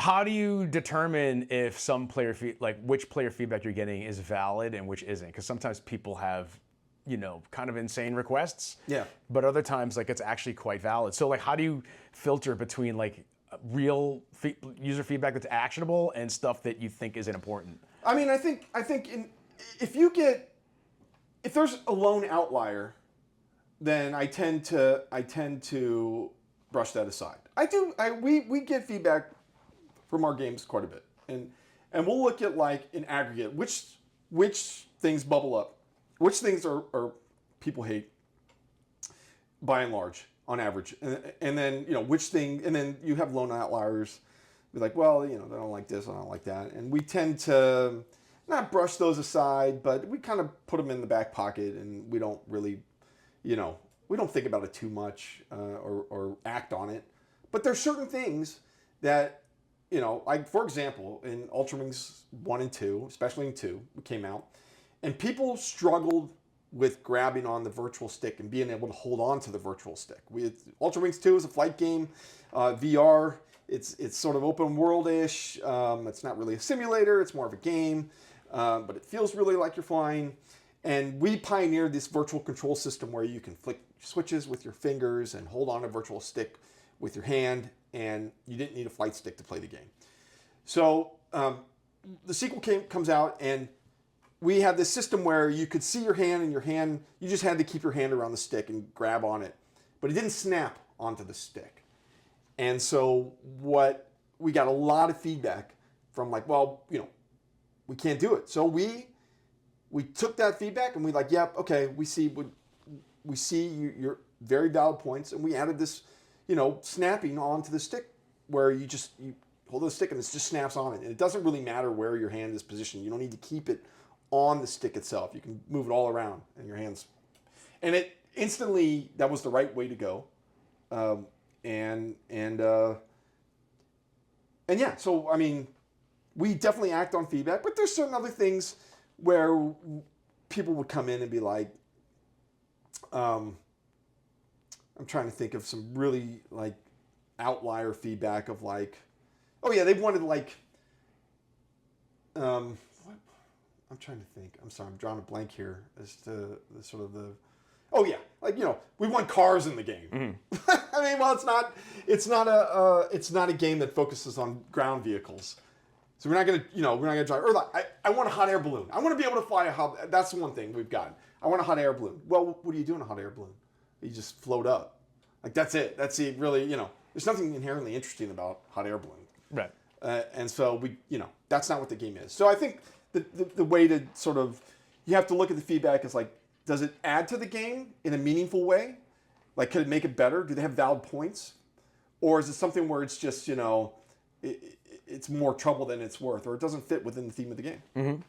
How do you determine if some player which player feedback you're getting is valid and which isn't? Because sometimes people have, kind of insane requests. Yeah. But other times, like, it's actually quite valid. So, like, how do you filter between like real user feedback that's actionable and stuff that you think isn't important? I mean, I think if there's a lone outlier, then I tend to brush that aside. We get feedback from our games quite a bit, and we'll look at, like, in aggregate which things bubble up, which things are people hate by and large on average, and then and then you have lone outliers, be like, well, they don't like this, I don't like that, and we tend to not brush those aside, but we kind of put them in the back pocket, and we don't really, we don't think about it too much or act on it. But there's certain things that, like, for example, in Ultrawings 1 and 2, especially in 2, it came out, and people struggled with grabbing on the virtual stick and being able to hold on to the virtual stick. Ultrawings 2 is a flight game, VR. It's sort of open world-ish. It's not really a simulator. It's more of a game, but it feels really like you're flying. And we pioneered this virtual control system where you can flick switches with your fingers and hold on a virtual stick with your hand, and you didn't need a flight stick to play the game. So the sequel comes out, and we had this system where you could see your hand, and you just had to keep your hand around the stick and grab on it, but it didn't snap onto the stick. And so we got a lot of feedback from, like, well, we can't do it. So we took that feedback, and we like, yep, okay, we see your very valid points, and we added this, snapping onto the stick, where you hold the stick and it just snaps on it, and it doesn't really matter where your hand is positioned. You don't need to keep it on the stick itself. You can move it all around in your hands, and it instantly, that was the right way to go, and yeah. So I mean, we definitely act on feedback, but there's certain other things where people would come in and be like, I'm trying to think of some really, like, outlier feedback of, like, oh yeah, they wanted, like, what? I'm trying to think. I'm sorry, I'm drawing a blank here as to the sort of the, oh yeah, like, we want cars in the game. Mm-hmm. I mean, well, it's not a game that focuses on ground vehicles. So we're not gonna drive. Or like, I want a hot air balloon. I want to be able to fly a hot. That's the one thing we've got. I want a hot air balloon. Well, what do you do in a hot air balloon? You just float up. Like, that's it. That's it. Really, there's nothing inherently interesting about hot air balloon. Right. And so that's not what the game is. So I think the way to sort of, you have to look at the feedback as, like, does it add to the game in a meaningful way? Like, could it make it better? Do they have valid points? Or is it something where it's just, it's more trouble than it's worth, or it doesn't fit within the theme of the game? Mm-hmm.